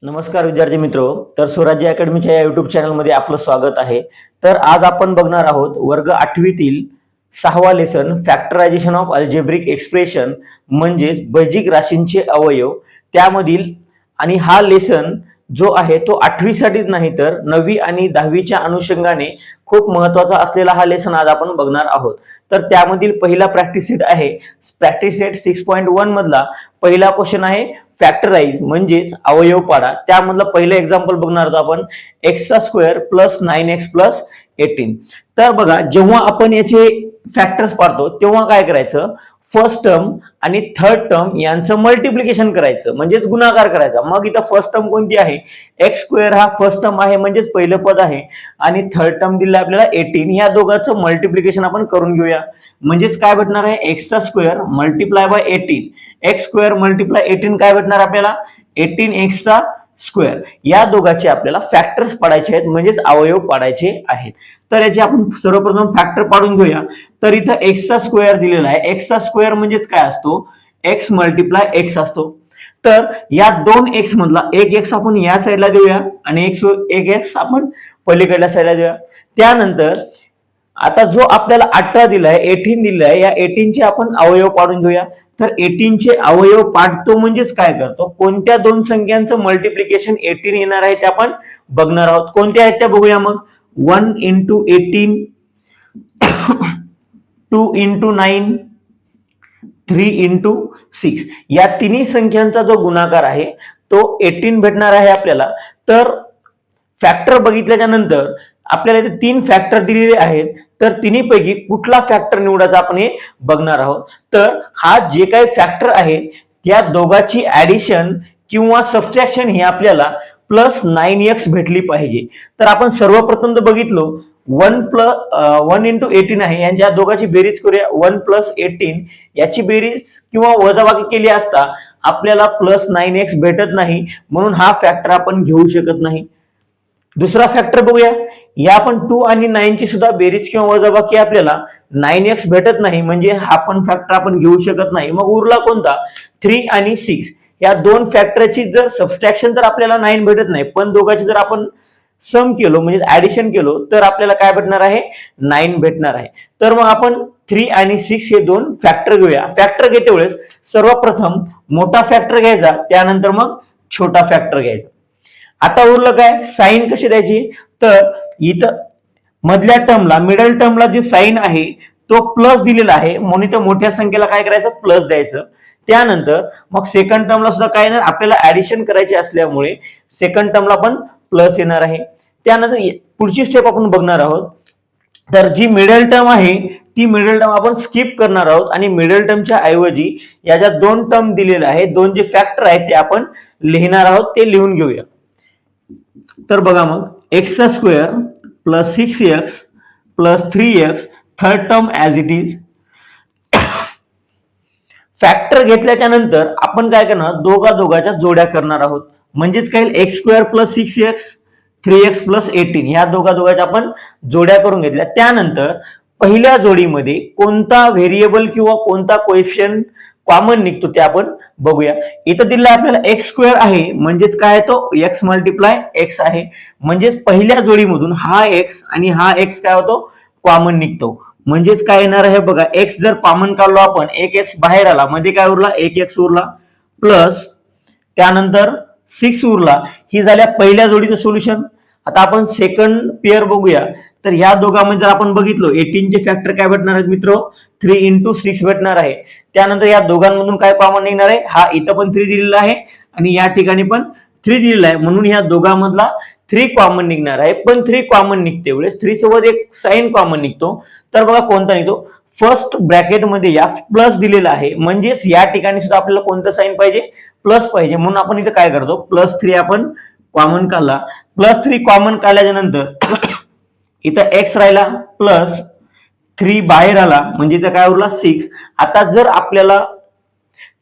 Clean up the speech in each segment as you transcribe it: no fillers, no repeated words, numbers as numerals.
नमस्कार विद्यार्थी मित्र. तर स्वराज्य अकॅडमीच्या या युट्यूब चॅनलमध्ये आपलं स्वागत आहे. तर आज आपण बघणार आहोत वर्ग 8वीतील 6वा lesson factorization of algebraic expression म्हणजेच बेजिक राशींचे अवयव त्यामधील. आणि हा लेसन जो आहे तो 8वी साठीच नाही तर 9वी आणि 10वीच्या अनुषंगाने खूप महत्त्वाचा असलेला हा लेसन आज आपण बघणार आहोत. तर त्यामधील पहिला प्रॅक्टिस सेट आहे प्रॅक्टिस सेट 6.1 मधला पहिला क्वेश्चन आहे फॅक्टराइज म्हणजेच अवयव पाडा. त्यामधलं पहिलं एक्झाम्पल बघणार आहोत आपण एक्सचा स्क्वेअर प्लस 9x प्लस 18. तर बघा, जेव्हा आपण याचे फॅक्टर्स पाडतो तेव्हा काय करायचं, फर्स्ट टर्म आणि थर्ड टर्म यांचं मल्टिप्लिकेशन करायचं म्हणजेच गुणाकार करायचा. मग इथं फर्स्ट टर्म कोणती आहे, एक्स स्क्वेअर हा फर्स्ट टर्म आहे म्हणजेच पहिलं पद आहे आणि थर्ड टर्म दिलं आपल्याला 18. या दोघांचं मल्टिप्लिकेशन आपण करून घेऊया. म्हणजेच काय भेटणार आहे, एक्सचा square multiply by 18, x square multiply 18 काय भेटणार आपल्याला 18x चा स्क्वेअर. या दोघांचे आपल्याला फॅक्टर्स पाडायचे आहेत म्हणजेच अवयव पाडायचे आहेत. तर याचे आपण सर्वप्रथम फॅक्टर पाडून घेऊया. तर इथं एक्सचा स्क्वेअर दिलेला आहे. एक्सचा स्क्वेअर म्हणजेच काय असतो, एक्स मल्टिप्लाय एक्स असतो. तर या दोन एक्स मधला एक एक्स आपण या साईडला देऊया आणि एक एक्स आपण पलीकडल्या साईडला देऊया. त्यानंतर आता जो आपल्याला 18 दिलाय 18 दिलाय, या 18 चे आपण अवयव पाडून घेऊया. तर 18 चे अवयव पाडतो म्हणजेच काय करतो, कोणत्या दोन संख्यांचं मल्टिप्लिकेशन 18 येणार आहे ते आपण बघणार आहोत. कोणत्या आहेत त्या बघूया. मग 1 into 18, 2 into 9, 3 into 6 या तिन्ही संख्यांचा जो गुणाकार आहे तो 18 भेटणार आहे आपल्याला. तर फॅक्टर बघितल्याच्या नंतर आपल्याला इथे 3 फॅक्टर दिलेले आहेत. तर तिन्हीपैकी कुठला फॅक्टर निवडायचा आपण हे बघणार आहोत. तर हा जे काही फॅक्टर आहे त्या दोघांची ऍडिशन किंवा सबट्रॅक्शन ही आपल्याला प्लस 9x भेटली पाहिजे. तर आपण सर्वप्रथम जर बघितलो 1 into 18 आहे, यांच्या दोघांची बेरीज करूया. 1 plus 18 याची बेरीज किंवा वजाबाकी केली असता आपल्याला प्लस 9x भेटत नाही, म्हणून हा फॅक्टर आपण घेऊ शकत नाही. दुसरा फॅक्टर बघूया. या आपण 2 आणि 9 ची सुद्धा बेरीज किंवा वजाबाकी आपल्याला 9x भेटत नाही, म्हणजे हा पण फॅक्टर आपण घेऊ शकत नाही. मग उरला कोणता, 3 आणि 6 या दोन फॅक्टरची जर सबट्रॅक्शन तर आपल्याला 9 भेटत नाही, पण दोघांची जर आपण सम केलो म्हणजे ऍडिशन केलो तर आपल्याला काय भेटणार आहे, 9 भेटणार आहे. तर मग आपण 3 आणि 6 हे दोन फॅक्टर घेऊया. फॅक्टर घेते वेळेस सर्वप्रथम मोठा फॅक्टर घ्यायचा, त्यानंतर मग छोटा फॅक्टर घ्यायचा. आता उरलं काय, साइन कशी द्यायची. तर इथं मधल्या टर्मला मिडल टर्मला जी साइन आहे तो प्लस दिलेला आहे म्हणून इथं मोठ्या संख्येला काय करायचं, प्लस द्यायचं. त्यानंतर मग सेकंड टर्मला सुद्धा काय नाही, आपल्याला ऍडिशन करायची असल्यामुळे सेकंड टर्मला पण प्लस येणार आहे. त्यानंतर पुढची स्टेप आपण बघणार आहोत. तर जी मिडल टर्म आहे ती मिडल टर्म आपण स्किप करणार आहोत आणि मिडल टर्मच्या ऐवजी या ज्या दोन टर्म दिलेल्या आहेत, दोन जे फॅक्टर आहेत ते आपण लिहिणार आहोत, ते लिहून घेऊया. तर बघा, मग एक्सचा square plus 6x plus 3x third term as it is. Factor घेतल्याच्या नंतर आपण काय करणार, दोघांच्या जोड्या करणार आहोत. म्हणजेच काय, x square plus 6x 3x plus 18 ह्या दोघांच्या आपण जोड्या करून घेतल्या. त्यानंतर पहिल्या जोडीमध्ये कोणता व्हेरिएबल किंवा कोणता कोएफिशियंट कॉमन निघतो ते आपण बघूया. इथं दिलं आपल्याला एक्स स्क्वेअर आहे म्हणजेच काय, तो एक्स मल्टिप्लाय एक्स आहे. म्हणजेच पहिल्या जोडीमधून हा एक्स आणि हा एक्स काय होतो, कॉमन निघतो. म्हणजेच काय येणार आहे बघा, एक्स जर कॉमन काढलो आपण, एक एक्स बाहेर आला म्हणजे काय उरला, एक एक्स उरला प्लस त्यानंतर 6 उरला. ही झाल्या पहिल्या जोडीचं सोल्युशन. आता आपण सेकंड पेअर बघूया. तर ह्या दोघांमध्ये जर आपण बघितलो 18 चे फॅक्टर काय भेटणार आहेत मित्र, 3 into 6 भेटणार आहे. त्यानंतर या दोघांमधून काय कॉमन निघणार आहे, हा इथं पण 3 दिलेला आहे आणि या ठिकाणी पण 3 दिलेला आहे, म्हणून या दोघांमधला 3 कॉमन निघणार आहे. पण 3 कॉमन निघते वेळेस 3 सोबत एक साइन कॉमन निघतो. तर बघा कोणता निघतो, फर्स्ट ब्रॅकेट मध्ये या प्लस दिलेला आहे म्हणजेच या ठिकाणी सुद्धा आपल्याला कोणतं साइन पाहिजे, प्लस पाहिजे. म्हणून आपण इथं काय करतो, प्लस 3 आपण कॉमन काढला. प्लस 3 कॉमन काढल्याच्या नंतर इथं एक्स राहिला प्लस 3 बाहेर आला म्हणजे इथं काय उरला 6. आता जर आपल्याला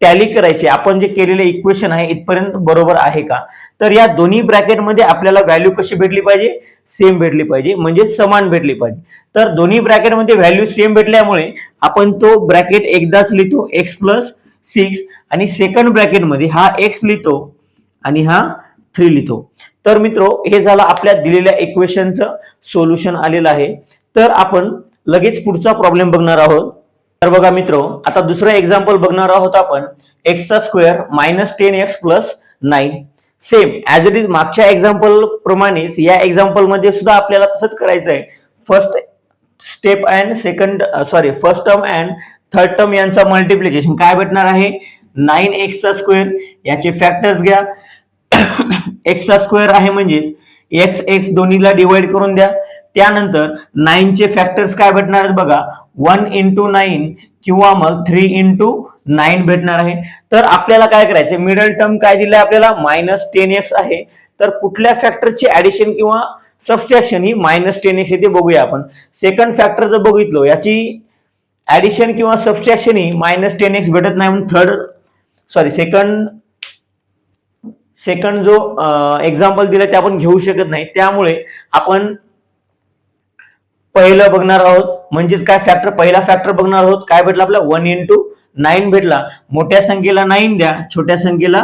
टॅली करायची, आपण जे केलेले इक्वेशन आहे इथपर्यंत बरोबर आहे का, तर या दोन्ही ब्रॅकेटमध्ये आपल्याला व्हॅल्यू कशी भेटली पाहिजे, सेम भेटली पाहिजे म्हणजे समान भेटली पाहिजे. तर दोन्ही ब्रॅकेटमध्ये व्हॅल्यू सेम भेटल्यामुळे आपण तो ब्रॅकेट एकदाच लिहितो x प्लस 6 आणि सेकंड ब्रॅकेटमध्ये हा x लिहितो आणि हा 3 लिहितो. तर मित्रो, हे झालं आपल्या दिलेल्या इक्वेशनचं सोल्युशन आलेलं आहे. तर आपण लगेच पुढचा प्रॉब्लेम बघणार आहोत. तर बघा मित्रो, आता दुसरं एक्झाम्पल बघणार आहोत आपण. एक्सचा square -10x + 9. Same as it is मागच्या एक्झाम्पल प्रमाणेच या एक्झाम्पल मध्ये सुद्धा आपल्याला तसंच करायचं आहे. First step and first term and third term यांचा मल्टिप्लिकेशन काय भेटणार आहे? 9x चा स्क्वेअर, याचे फॅक्टर्स घ्या. x चा स्क्वेअर आहे म्हणजेच x दोन्हीला डिवाइड करून द्या. त्यानंतर 9 चे फॅक्टर्स काय भेटणार आहेत बघा, 1 × 9 किंवा मग 3 × 9 भेटणार आहे. तर आपल्याला काय करायचं, मिडल टर्म काय दिलंय आपल्याला, -10x आहे. तर कुठल्या फॅक्टरची ऍडिशन किंवा सबट्रॅक्शन ही -10x येते बघूया आपण. सेकंड फॅक्टर जर बघितलो, याची ऍडिशन किंवा सबट्रॅक्शन ही -10x भेटत नाही, म्हणून सेकंड जो एक्झाम्पल दिला ते आपण घेऊ शकत नाही. त्यामुळे आपण पहिलं बघणार आहोत, म्हणजेच काय फॅक्टर, पहिला फॅक्टर बघणार आहोत. काय भेटला आपल्याला, 1 × 9 भेटला. मोठ्या संख्येला 9 द्या, छोट्या संख्येला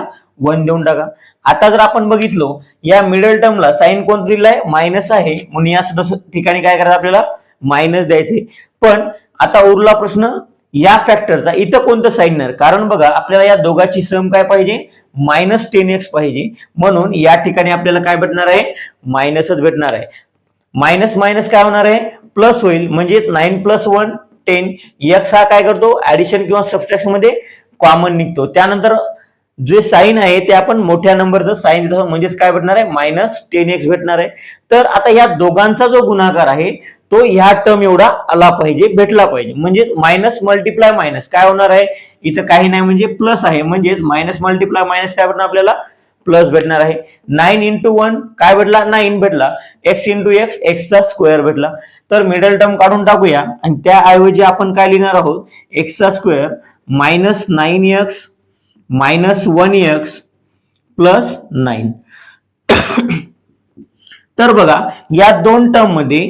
1 देऊन टाका. आता जर आपण बघितलो, या मिडल टर्मला साइन कोणतं दिलाय, मायनस आहे, म्हणून या सुद्धा ठिकाणी काय करायचं आपल्याला, मायनस द्यायचे. पण आता उरला प्रश्न या फॅक्टरचा, इथं कोणतं साइन येणार, कारण बघा आपल्याला या दोघांची सम काय पाहिजे, -10x पाहिजे. म्हणून या ठिकाणी आपल्याला काय भेटणार आहे, मायनसच भेटणार आहे. मायनस मायनस काय होणार आहे, प्लस होईल. म्हणजे 9 + 1 10. x हा काय करतो, ऍडिशन किंवा सबट्रॅक्शन मध्ये कॉमन निघतो. त्यानंतर जे साइन आहे ते आपण मोठ्या नंबरचं साइन देतो, म्हणजेच काय भेटणार आहे, -10x भेटणार आहे. तर आता या दोघांचा जो गुणाकार आहे तो ह्या टर्म एवढा आला पाहिजे, भेटला पाहिजे. म्हणजे मायनस मल्टिप्लाय मायनस काय होणार आहे, इथं काही नाही म्हणजे प्लस आहे, म्हणजेच मायनस मल्टिप्लाय मायनस काय भेटणार आपल्याला, प्लस भेटणार आहे. 9 × 1 काय भेटला, 9 भेटला. x × x, x चा स्क्वेअर भेटला. तर मिडल टर्म काढून टाकूया आणि त्याऐवजी आपण काय लिहिणार आहोत, x चा स्क्वेअर -9x -1x + 9. तर बघा या दोन टर्म मध्ये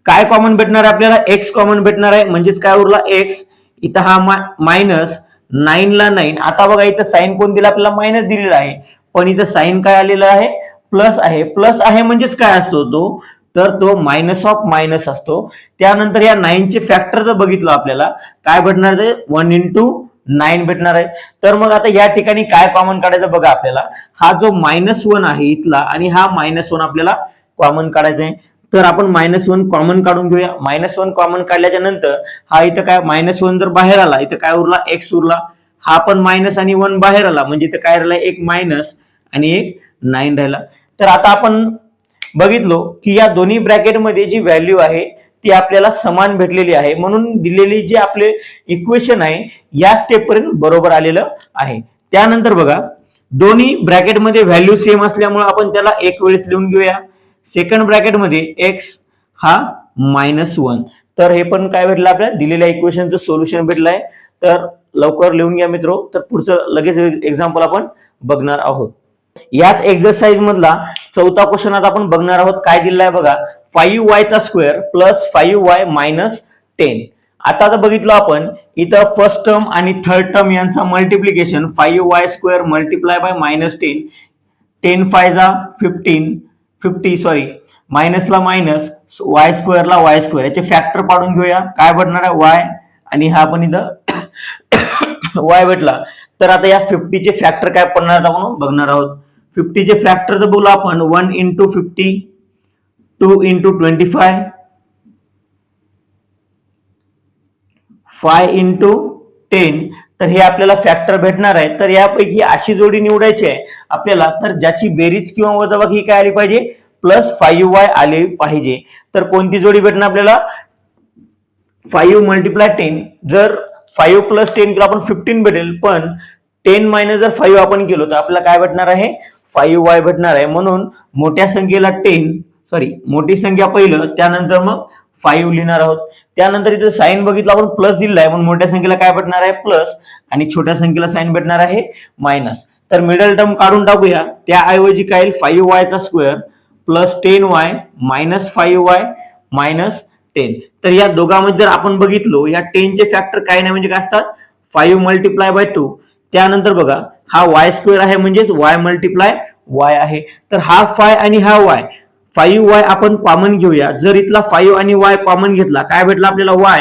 काय कॉमन भेटणार आहे आपल्याला, x कॉमन भेटणार आहे. म्हणजेच काय उरला, x. इथं हा मायनस 9 ला 9. आता बघा इथं साइन कोण दिला आपल्याला, मायनस दिलेला आहे, पण इथं साइन काय आलेला आहे, प्लस आहे. प्लस आहे म्हणजेच काय असतो तो, तर तो मायनस ऑफ मायनस असतो. त्यानंतर या 9 चे फॅक्टर जर बघितलं आपल्याला काय भेटणार आहे, 1 × 9 भेटणार आहे. तर मग आता या ठिकाणी काय कॉमन काढायचं बघा आपल्याला, हा जो -1 आहे इथला आणि हा -1 आपल्याला कॉमन काढायचा आहे. तर आपण -1 कॉमन काढून घेऊया. -1 कॉमन काढल्याच्या नंतर हा इथं काय, -1 जर बाहेर आला, इथं काय उरला, x उरला. हा पण मायनस आणि 1 बाहेर आला, म्हणजे इथं काय राहिला, एक मायनस आणि एक 9 राहिला. तर आता आपण बघितलो की या दोन्ही ब्रॅकेटमध्ये जी व्हॅल्यू आहे ती आपल्याला समान भेटलेली आहे. म्हणून दिलेली जे आपले इक्वेशन आहे या स्टेप पर्यंत बरोबर आलेलं आहे. त्यानंतर बघा दोन्ही ब्रॅकेटमध्ये व्हॅल्यू सेम असल्यामुळे आपण त्याला एक वेळेस लिहून घेऊया. सेकंड ब्रॅकेटमध्ये x हा -1. तर हे पण काय भेटलं, आपल्याला दिलेल्या इक्वेशनचं सोल्युशन भेटलं आहे. तर लवकर लिहून घ्या मित्रो. तर पुढचं लगेच एक्झाम्पल आपण बघणार आहोत. याच एक्सरसाइज मधला चौथा क्वेश्चन आता आपण बघणार आहोत. काय दिलाय बघा, 5y चा स्क्वेअर + 5y - 10. आता जर बघितलं आपण इथं फर्स्ट टर्म आणि थर्ड टर्म यांचा मल्टिप्लिकेशन, 5y² × -10. 10 × 5 = 50 मायनस ला मायनस, y² ला y². याचे फॅक्टर पाडून घेऊया. काय भेटणार आहे, y, आणि हा पण इथं y भेटला. तर आता या 50 चे फॅक्टर काय पडणार आपण बघणार आहोत. 50 चे फॅक्टर जर बोलू आपण, 1 × 50, 2 × 25, 5 × 10. तर हे आपल्याला फॅक्टर भेटणार आहे. तर यापैकी अशी जोडी निवडायची आहे आपल्याला, तर ज्याची बेरीज किंवा वजाबाकी काय आली पाहिजे, +5y आले पाहिजे. तर कोणती जोडी भेटणार आपल्याला, 5 × 10. जर 5 + 10 केलं आपण 15 भेटेल, पण 10 - जर 5 आपण केलो तर आपल्याला काय भेटणार आहे, 5y भेटणार आहे. म्हणून मोठ्या संख्येला मोठी संख्या पहिलं, त्यानंतर मग 5 लिहिणार आहोत. त्यानंतर इथे साइन बघितलं आपण, प्लस दिलेला आहे, म्हणून मोठ्या संख्येला काय भेटणार आहे, प्लस, आणि छोट्या संख्येला साइन भेटणार आहे मायनस. तर मिडल टर्म काढून टाकूया. त्याऐवजी काय येईल, 5y चा स्क्वेअर + 10y - 5y - 10. तर या दोघांमध्ये जर आपण बघितलो, या 10 चे फॅक्टर काय नाही म्हणजे काय असतात, 5 × 2. त्यानंतर बघा हा y² आहे, म्हणजेच y × वाय आहे. तर हा फाय आणि हा वाय, 5y आपण कॉमन घेऊया. जर इथला 5 आणि y कॉमन घेतला, काय भेटला आपल्याला y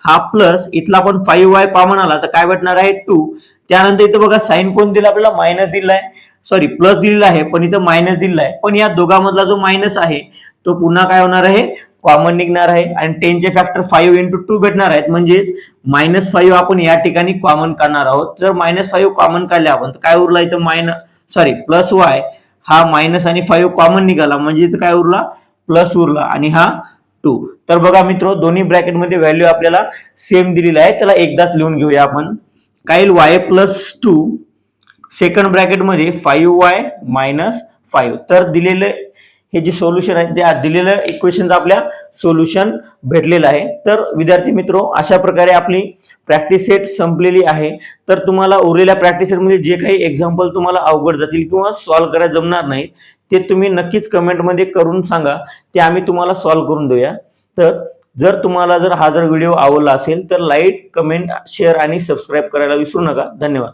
हा प्लस इथला पण 5y कॉमन आला तर काय भेटणार आहे 2. त्यानंतर इथं बघा साइन कोण दिला आपल्याला, मायनस दिलाय, सॉरी प्लस दिलेला आहे पण इथं मायनस दिलेला आहे. पण या दोघांमधला जो मायनस आहे तो पुन्हा काय होणार आहे, कॉमन निघणार आहे आणि 10 चे फॅक्टर 5 into 2 भेटणार आहेत. म्हणजेच -5 आपण या ठिकाणी कॉमन काढणार आहोत. जर -5 कॉमन काढले आपण तर काय उरला इथं प्लस वाय, हा मायनस आणि 5 कॉमन निघाला म्हणजे इथं काय उरला, प्लस उरला आणि हा 2. तर बघा मित्र, दोन्ही ब्रॅकेटमध्ये व्हॅल्यू आपल्याला सेम दिलेली आहे. त्याला एकदाच लिहून घेऊया आपण. काय येईल, y + 2 सेकंड ब्रॅकेटमध्ये 5y - 5. तर दिलेले हे जे सोल्युशन आहे त्या दिलेल्या इक्वेशनचं आपल्या सोल्युशन भेटलेलं आहे. तर विद्यार्थी मित्रो, अशा प्रकारे आपली प्रॅक्टिस सेट संपलेली आहे. तर तुम्हाला उरलेल्या प्रॅक्टिस सेटमध्ये जे काही एक्झाम्पल तुम्हाला अवघड जातील किंवा सॉल्व्ह करायला जमणार नाही ते तुम्ही नक्कीच कमेंटमध्ये करून सांगा, ते आम्ही तुम्हाला सॉल्व्ह करून देऊया. तर जर हा व्हिडिओ आवडला असेल तर लाईक, कमेंट, शेअर आणि सबस्क्राईब करायला विसरू नका. धन्यवाद.